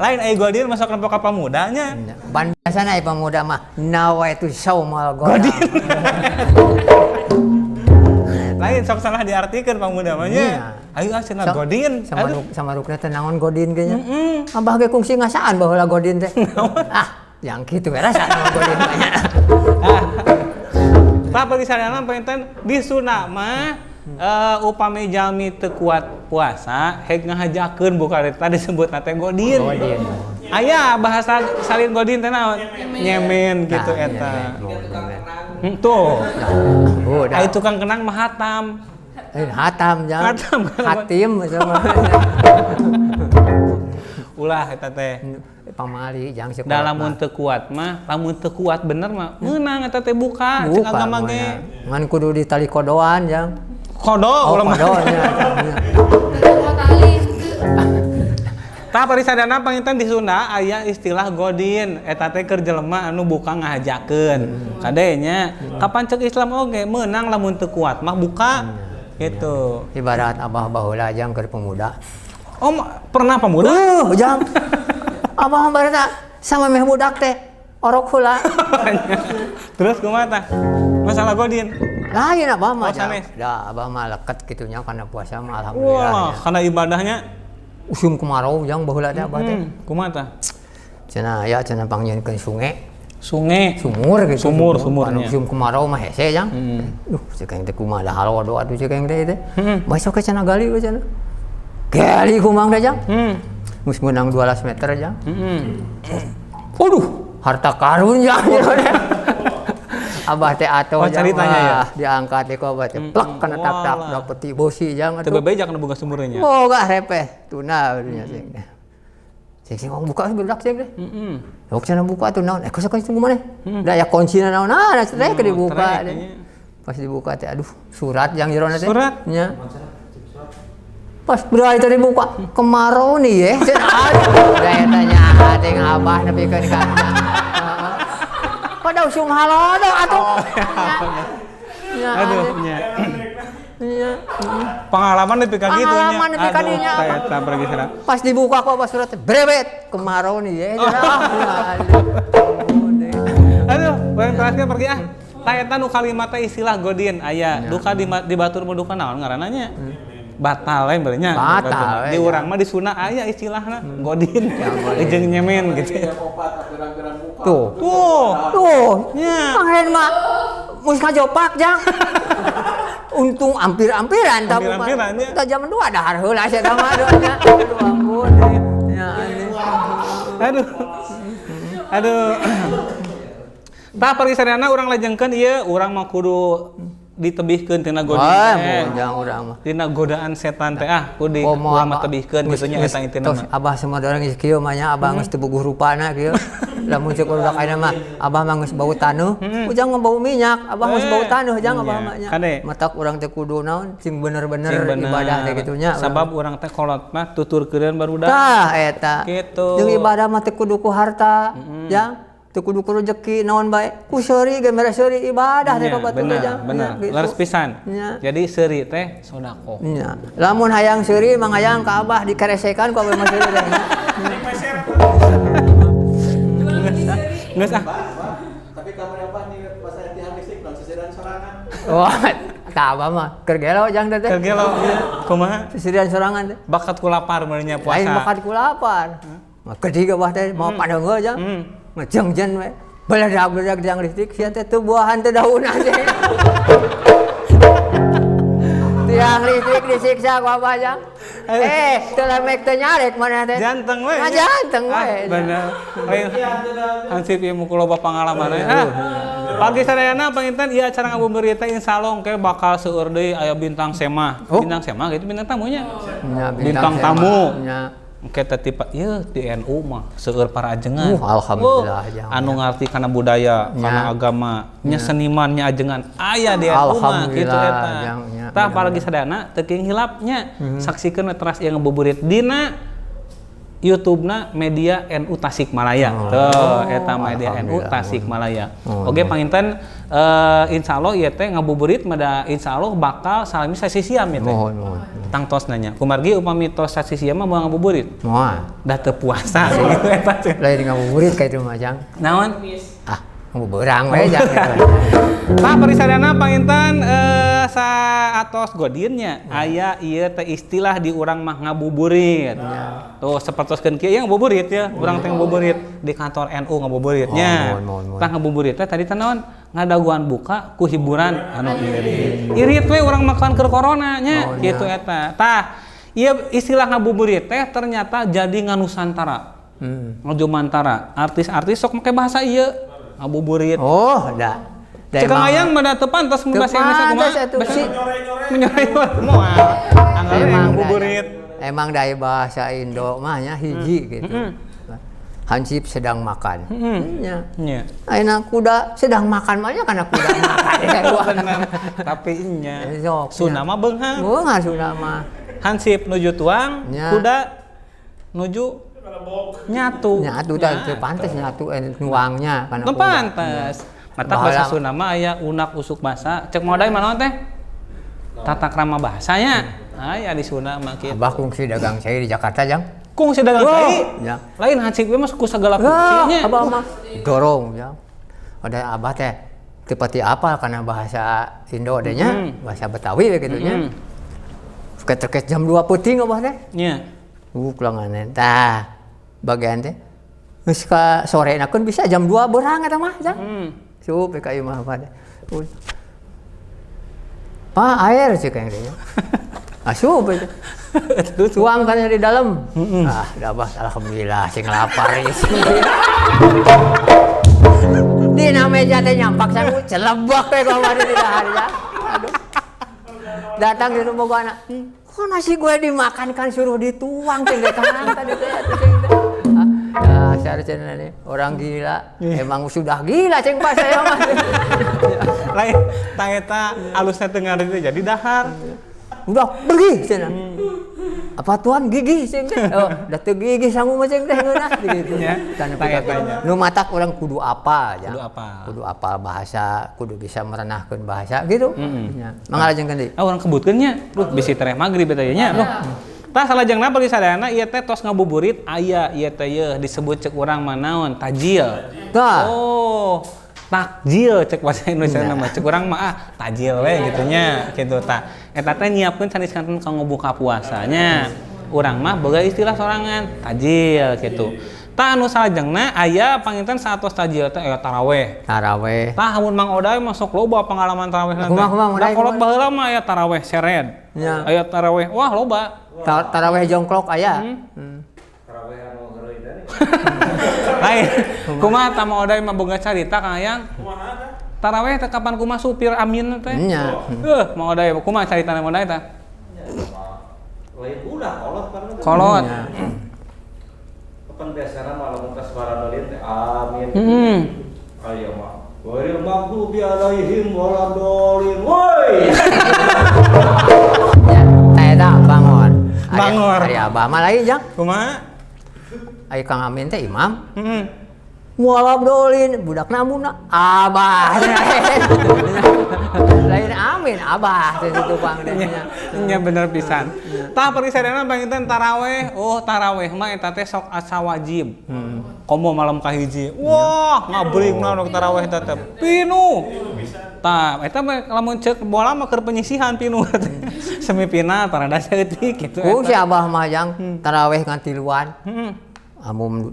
Lain aya godin masuk kelompok pamudanya. Ban biasana aya pamuda mah nawaitu saumal godin. Lain sok salah diartikeun pamuda mah nya. Ayo cenah godin. Sama rukna teh naon godin ge nya. Abah ge kungsi ngasaan baheula godin teh. Yang kitu rasa naon godin teh. Tah bagi sadayana panginten di Sunda mah upami jalmi teu kuat puasa heg ngahajakeun buka eta disebutna teh godin. Aya bahasa salin godin teh naon? Nyemen gitu eta. Tuh. Ai tukang kenang mah hatam. Hatam jang. Hatim sama. Ulah eta teh. Pamali jang sekuat. Da lamun teu kuat mah, lamun teu kuat bener mah meunang eta teh buka cek agama ge. Ngan kudu di tali kodoan jang. Kodo ulah mah. Kodonya. Tah bari sadana panginten di Sunda aya istilah godin eta teh keur jelema anu buka ngahajakeun. Kadenya kapan cek Islam oge meunang lamun teu kuat mah buka gitu. Ibarat abah baheula jang keur pemuda. Oh, pernah pemuda? Jang. Abah bareta sama meh budak teh orok heula. Terus kumaha tah? Masalah godin. Lain abah mah. sanes. Da abah mah leket kitunya kana puasa mah alhamdulillah. Wah, kana ibadahnya usum kemarau jang baheula teh abah teh. Kumaha tah? Cenah aya cenah pangjieunkeun Sungai. Sumur gitu. Sumurnya. Usum kemarau mah hese jang. Cek aing teh kumaha da halo doa tuh cek aing teh. Besok ke cenah gali we cenah. Gali kumang teh jang. Mus menang 12 meter jang. Waduh, harta karun jang. Abah teh atuh jang. Caritanya ya. Diangkat teh ku abah teh plek kana tak-tak dapet ti bosi jang Teu atuh. bebejak nu boga sumurnya. Boga repeh. Tuna dunya cek. Cek ngomong buka budak cek deh. Sok cenah buka tuh naon? Kosok kunci maneh. Da ya kuncina naon? Da cerai ke dibuka deh. Pas dibuka teh aduh, surat yang jerona teh. Surat nya. Pas berai tadi buka kemarau nih ya. Da eta nya teh ngabah nepikeun ka. Pada usum halodo atuh. Aduh nya. Iya. Pengalaman nepi ka kitu nya. Pengalaman nepi ka dinya. Eta pergi sana. Pas dibuka kok pas surat brebet kemarau nih ya. Aduh, bareng terakhir pergi ah. Tah eta nu kalimat teh istilah godin aya. Duka di batur mah duka naon ngaranna nya? batal lain berenya. Batal, Di ya. urang mah di Sunda aya istilahna godin jeung nyemen gitu. Tuh. Tuh. Ya. Pangahen mah mus ngajopak jang. Untung ampir-ampiran tapi mah. Ampir-ampiran, ya. Ta jam 2 dahar heula sia tah mah nya. Aduh ampun. Ya aneh. Aduh. Aduh. Tah pergi sadana urang lajengkeun ieu urang mah kudu ditebihkeun tina godaan. Jangan urang mah. Tina godaan setan teh kudu mau urang mah tebihkeun kitunya eta intina mah. Abah semua orang geus kieu mah nya abah geus teu bogoh rupana kieu. Lamun cek udah ayeuna mah abah mah geus bau tanuh, ujang mah bau minyak, abah geus bau tanuh jang abah mah nya. Matak urang teh kudu naon cing bener-bener ibadah teh kitu nya. Sabab urang teh kolot mah tuturkeun barudak. Tah eta. Gitu. Jeung ibadah mah teu kudu ku harta, jang. Teu kudu ku rezeki naon bae. Ku seuri ge mere seuri ibadah teh ka batur jang. Bener, leres pisan. Jadi seuri teh sodaqoh. Nya. Lamun hayang seuri mah hayang ka abah dikeresekan ku abah mah seuri teh. Geus Tapi kamu apa nih pas saya tihan listrik non sisiran sorangan. Wah, tah abah mah keur gelo jang teh. Keur gelo. Kumaha? Sisiran sorangan teh. Bakat ku lapar benernya puasa. Lain bakat ku lapar. Mah gede abah teh mau padeungeul jang. Ngejeng-jen we. Beledak-beledak jang listrik sia teh teu buahan teh daunan teh. Tiang listrik disiksa ku abah jang. Teu lemek teu nyaret mana teh. Janteng we. Janteng we. Bener. Lain hansip ieu muka loba pangalaman we. Pagi sadayana panginten ieu acara ngabuburit teh insyaallah engke bakal seueur deui aya bintang semah. Bintang semah gitu bintang tamunya. Bintang tamu. Engke teh tipe ieu di NU mah seueur para ajengan. Alhamdulillah. Anu ngarti kana budaya, kana agama, nya seniman, nya ajengan aya di NU mah kitu eta. Tah apalagi sadayana teu king hilapnya. Saksikeun we teras ieu ngabuburit dina YouTube-na media NU Tasikmalaya. Tuh, eta media NU Tasikmalaya. Oge panginten insyaallah ieu teh ngabuburit mada insyaallah bakal salami sasisiam ieu teh. Tangtos nanya. Kumargi upami tos sasisiam mah moal ngabuburit. Moal. Da teu puasa gitu eta teh. Lain ngabuburit ka itu mah jang. Naon? Ngabubeurang we jang. Tah parisadana panginten saatos godinnya aya ieu teh istilah di urang mah ngabuburit. Tuh sapertoskeun kieu ngabuburit ya, urang teh ngabuburit di kantor NU ngabuburitnya. Tah ngabuburit teh tadi teh naon? Ngadaguan buka ku hiburan anu irit. Irit we urang makan keur corona nya kitu eta. Tah ieu istilah ngabuburit teh ternyata jadi nganusantara. Ngajumantara. Artis-artis sok make bahasa ieu ngabuburit. Oh, da. Cek hayang mada teu pantos mun bahasa Indonesia kumaha? Menyore-nyore moal. Anggar ngabuburit. Emang dari bahasa Indo mah nya hiji gitu. Hansip sedang makan. Nya. Nya. Ayeuna kuda sedang makan mah nya kana kuda makan. Bener. Tapi nya. Sunda mah beunghang. Beunghang Sunda mah. Hansip nuju tuang, kuda nuju nyatu. Nyatu teh teu pantes nyatu nuangnya kana kuda. Pantes. Mata bahasa Sunda mah aya unak usuk basa. Cek modai mana teh? Tata krama bahasanya. Aya di Sunda mah kitu. Abah kungsi dagang cai di Jakarta jang. Kungsi dagang cai. Ya. Lain hansip we mah ku sagala kungsinya. Abah mah dorong jang. Ada abah teh teu pati apal kana bahasa Indo teh nya, bahasa Betawi we kitu nya. Terkait jam 2 peuting abah teh. Nya. Kulanganan tah bagian teh geus ka sorenakeun bisa jam 2 beurang eta mah jang. Sup ka ieu mah apa teh. Pak air cek yang dia. Asup itu. Tuang kan di dalam. Dah bah alhamdulillah cing lapar ieu. Dina meja teh nyampak sangu celebak we kamari di dahar ya. Aduh. Datang di rumah gua anak. Kok nasi gue dimakan kan suruh dituang teh kan tadi teh. Dasar cenah nih orang gila. Emang sudah gila ceng pas saya mah. Lain tah eta alusna teu ngarti jadi dahar. Udah pergi cenah. Apa tuan gigi ceng teh? Oh, da teu gigi sangu mah ceng teh geunah gitu nya. Kana tanya. Nu matak urang kudu apal ya. Kudu apal bahasa, kudu bisa merenahkeun bahasa gitu. Nya. Mangalajengkeun deui. Urang kebutkeun nya. Duh bisi tereh magrib eta nya. Duh. Tah salajengna bagi sadayana ieu teh tos ngabuburit aya ieu teh disebut cek urang mah naon tajil. Tah. Oh. takjil cek bahasa Indonesia nama cek urang mah tajil we gitunya gitu tah eta teh nyiapkeun saniskanten kanggo buka puasanya urang mah boga istilah sorangan tajil gitu tah anu salajengna aya panginten satos tajil teh aya taraweh tah hamun Mang Oday masuk loba pengalaman taraweh nanti da kolot baheula mah aya taraweh sered aya taraweh wah loba taraweh jongklok aya lain kumaha tah Mang Oday mah boga carita Kang Ayang taraweh teh kapan kumaha supir amin teh nya Mang Oday kumaha caritana Mang Oday tah Lain udah kolot Kapan biasanya malam muka sebaradolin teh amin. Ayo mah. Ghairil maghdubi alaihim waladhdallin. Woi. Teh eta bangor. Bangor. Ari abah mah lain jang. kumaha Ari Kang Amin teh imam. Waladhdallin budakna amuna abah. Lain amin abah teh tukang teh nya. nya bener pisan tah perisadana panginten taraweh taraweh mah eta teh sok asa wajib komo malam kahiji wah ngabringna nu taraweh teh pinu tah eta mah lamun ceuk bola mah keur penyisihan pinu semifinal parada saeutik kitu Si abah mah jang taraweh ngan tiluan. Amum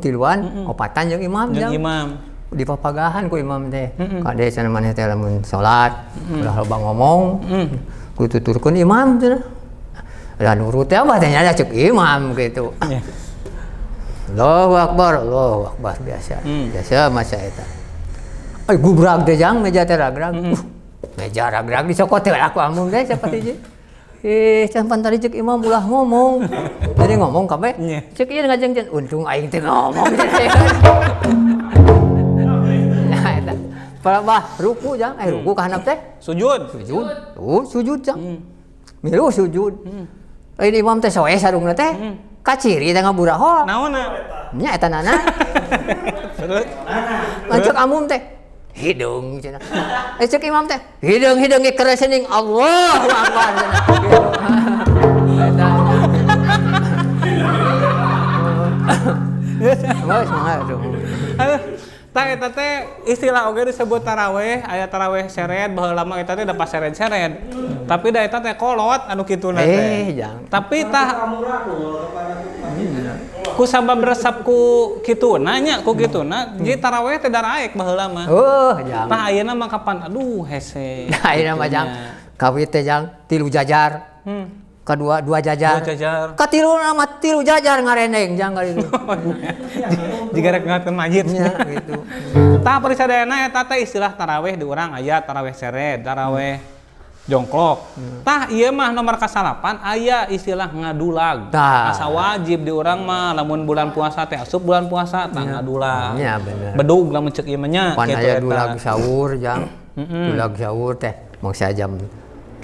tiluan opatan jeung imam jeung jang. imam Di papagahan ku imam teh. Kade cenah maneh teh lamun salat, ulah loba ngomong. Ku tuturkeun imam cenah. Lah nurut teh abah teh nya cek imam gitu. Allahu akbar biasa. Biasa masa eta. Ai gubrag teh jang meja teh ragrag. Meja ragrag dicokot teh aku amum teh sapat hiji. Can pantari cek imam ulah ngomong. Jadi ngomong kabeh. Cek ieu ngajeng cenah untung aing teh ngomong. Nah eta. Parabah ruku jang, ruku ka handap teh. sujud Sujud jang. Milu sujud. Lain imam teh soe sarungna teh. Kaciri teh ngaburahol. naonna Nya eta nana. terus Lanceuk amum teh. Hidung cenah. Cek imam teh. Hidung ge keresening Allahu Akbar cenah. Eta. Wah, semangat tuh. tah eta teh istilah oge disebut taraweh aya taraweh seret baheula mah eta teh da pas seret-seret tapi da eta teh kolot anu kituna teh Jang. tapi tah ku sabab resep ku kituna nya ku kituna jadi taraweh teh da raek baheula mah Jang. tah ayeuna mah kapan aduh hese Ayeuna mah jang. Kawit teh jang 3 jajar. Kedua 2 jajar. 2 jajar Katilu nama 3 jajar ngareneng jang kali itu. jiga rek ngakeun majid Nya gitu. tah perisadayana eta teh istilah taraweh di urang aya taraweh seret taraweh jongklok tah ieu mah nomor kasalapan aya istilah ngadulag Tah. asa wajib di urang mah lamun bulan puasa teh asup bulan puasa tah ngadulag Nya bener. bedug lamun ceuk ieu mah nya Pan kitu aya eta. dulag sahur jang. Dulag sahur teh mangsa jam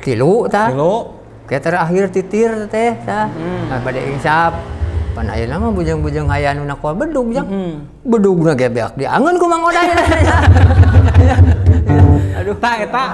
3 tah. Tilu Kayak terakhir titir teh tah. Bade insap. Pan ayeuna mah bujang-bujang hayanu nakol bedug jang. Bedugna ge beak diangeun ku Mang Oday. aduh tah eta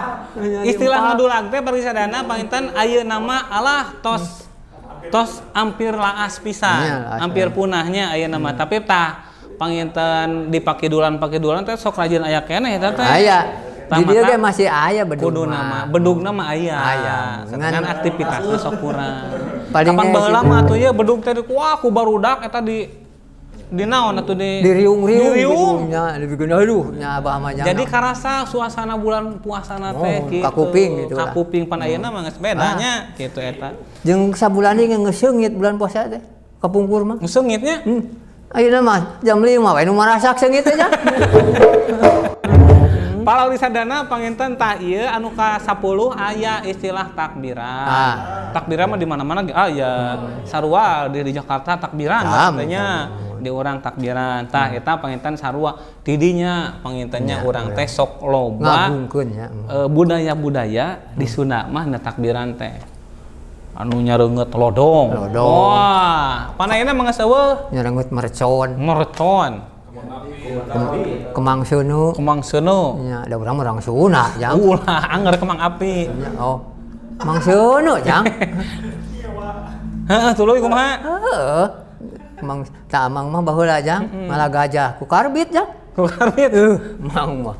istilah ngadulag teh perisadana panginten ayeuna mah alah tos ampir laas pisan Nya, laas, ampir punahnya ayeuna mah tapi tah panginten dipake dulan teh sok rajin aya keneh eta teh Aya. Tah Di dieu mata ge masih aya bedug kuduna mah mah. bedugna mah aya Aya. dengan aktivitasna sok kurang Paling kapan ge baheula gitu. mah atuh ye bedug teh wah ku barudak eta di naon atuh di Diriung-riung diriung. bedugnya lebih geuning aduh nya abah mah jang. Jadi karasa suasana bulan puasana teh gitu. ka kuping gitu lah. Ka kuping pan ayeuna mah geus bedanya gitu eta. Jeung sabulan ieu ngeseungit bulan puasa teh. Kapungkur mah. Ngeseungitnya Ayeuna mah jam 5 we nu marasak seungit teh jang. Palau disadana panginten tah ieu anu ka 10 aya istilah takbiran. Takbiran mah di mana-mana ge aya. Sarua di Jakarta takbiran katanya. Di urang takbiran. Tah eta panginten sarua di dinya pangintennya urang teh sok loba Ngabungkeun ya. budaya-budaya di Sunda mah na takbiran teh. Anu nyareungeut lodong. Lodong. Wah, panayeuna mah geus eueuh. Nyarengut mercon. Mercon. Kemang seunu. Kemang seunu. Nya da urang orang Sunda jang. Ulah anger kemang api. Nya, oh. Mang seunu jang. Heeh, tuluy kumaha? Heeh. Mang mah baheula jang, malah gajah ku karbit jang. Ku karbit. Mau mah.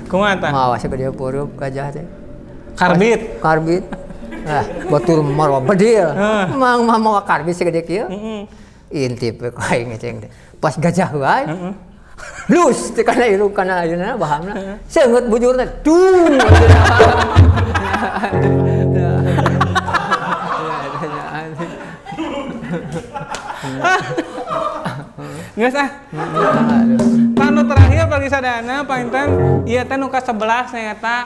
Kumaha tah? Mawas gede purup gajah teh. Karbit. Karbit. Batur marwa bedil. Mang mah mau karbit segede kieu. Intip we kaing ngeceng teh. Pas gajah wae. Blus teh kana irung kana ayeuna bahamna. Seungeut bujurna dung. Geus ah. Tanu terakhir bagi sadana painten ieu teh nu ka-11 nyata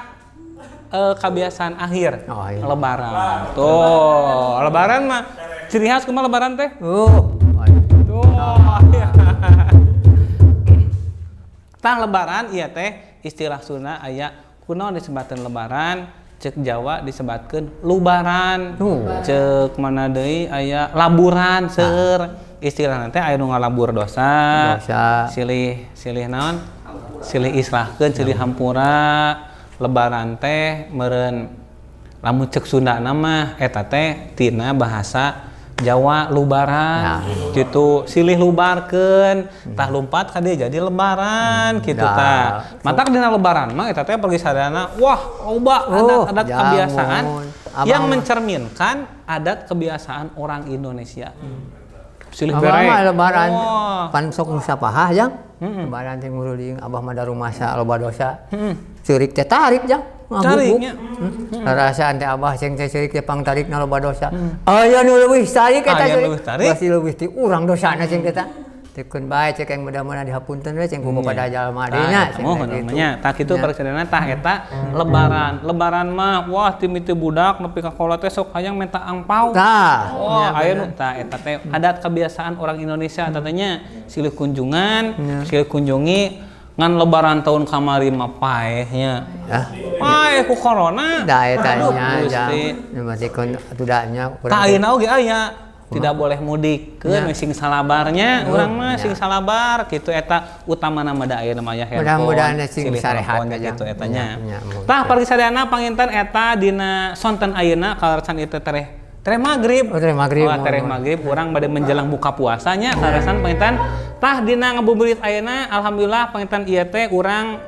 kebiasaan akhir. Oh, iya. Lebaran. Tuh, lebaran mah ciri khas kumaha lebaran teh? Tuh. Iya. Tah lebaran ieu teh istilah Sunda aya kunaon disebatkeun lebaran, cek Jawa disebatkeun lubaran. Cek mana deui aya laburan seueur. Istilah nanti aya nu ngalabur dosa. Silih naon? Silih islahkeun, silih hampura. Lebaran teh meureun lamun cek Sundana mah eta teh tina bahasa Jawa lubaran. Gitu silih lubarkeun, tah lumpat ka dieu jadi lebaran kitu tah. Matak dina lebaran mah eta teh pergi sadana wah loba adat-adat kebiasaan yang mencerminkan adat kebiasaan orang Indonesia. Silih bere. Lebaran pan sok musapahah jang. Lebaran teh nguruling abah mah da rumasa loba dosa. Ceurik teh tarik jang. Tariknya. Rarasaan teh abah ceng teh ceurik teh pangtarikna loba dosa. Aya nu leuwih tarik eta ceurik. Pasti leuwih ti urang dosana ceng teh tah. Tikeun bae cek yang mudah-mudahan dihapunten we ceng kudu pada jalma dina ceng kitu. Tah kitu persadana tah eta lebaran. Lebaran mah wah timiti budak nepi ka kolot teh sok hayang minta angpau. Tah. Wah aya nu tah eta teh adat kebiasaan orang Indonesia tatanya silih kunjungan, silih kunjungi ngan lebaran tahun kamari mah paehnya. Paeh ku corona. Da eta nya jang. Nu masih kun tudanya urang. Tah ayeuna oge aya. Tidak boleh mudik ke sing salabarnya urang mah sing salabar kitu eta utamana mah da ayeuna mah ya handphone. Mudah-mudahan sing sarehat kitu etanya. Tah pargi sadayana panginten eta dina sonten ayeuna kalaresan itu tereh magrib. Tereh magrib. Tereh magrib urang bade menjelang buka puasanya kalaresan panginten tah dina ngabuburit ayeuna alhamdulillah panginten ieu teh urang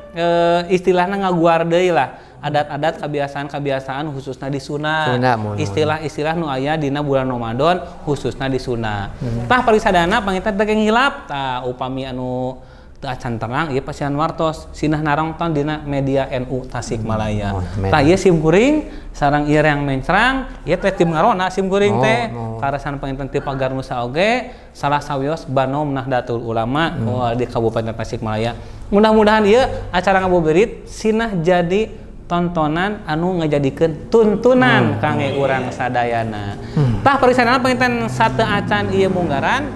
istilahna ngaguar deui lah. Adat-adat kebiasaan-kebiasaan khususnya di Sunda. Istilah-istilah nu aya dina bulan Ramadan khususnya di Sunda. Tah parisadana panginten teh ngilap tah upami anu teu acan terang ieu pasian wartos sinah narongton dina media NU Tasikmalaya. Tah ieu sim kuring sareng ieu yang mencrang ieu teh tim ngarona sim kuring teh karasan panginten ti Pagar Nusa oge salah sawios Banom Nahdlatul Ulama di Kabupaten Tasikmalaya. Mudah-mudahan ieu acara ngabuburit sinah jadi tontonan anu ngajadikeun tuntunan kangge urang sadayana. Tah parisadana panginten sateu acan ieu munggaran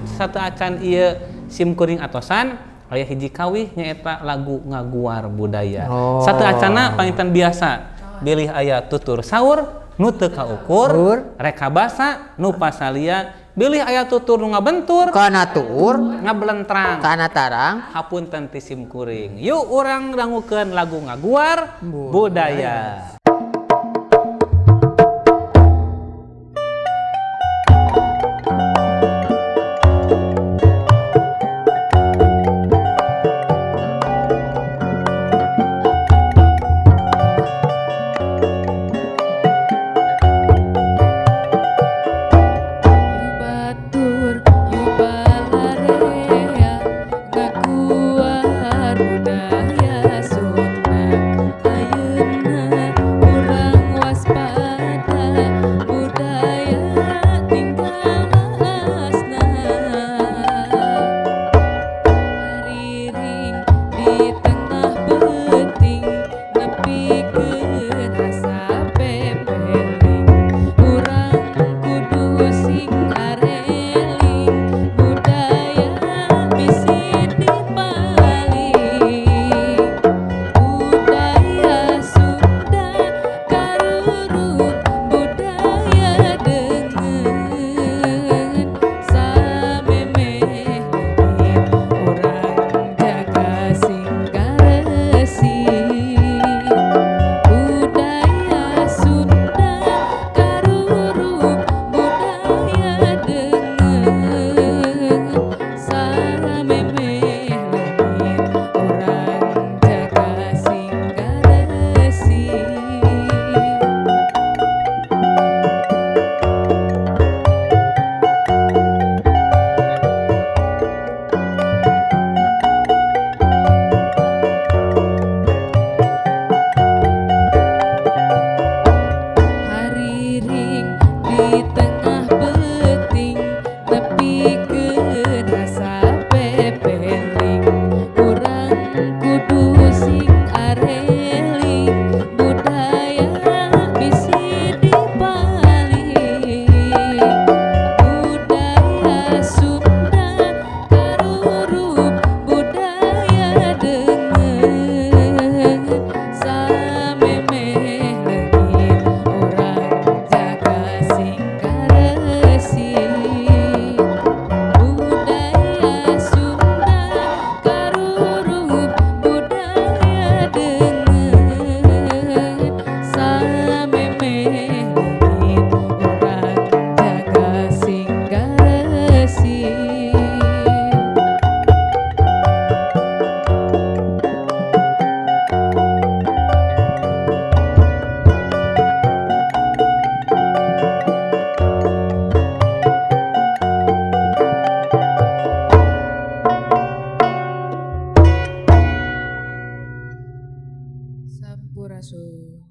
sateu acan ieu sim kuring atosan aya hiji kawih nyaeta lagu ngaguar budaya. Sateu acanna panginten biasa bilih aya tutur saur nu teu kaukur rek kabasa nu pasalia bilih aya tutur nu ngabentur kana tuur ngabelentrang kana tarang hapunten ti sim kuring. Yuk urang dangukeun lagu ngaguar budaya. Ngaguar budaya Sunda ayeuna wabarakatuh.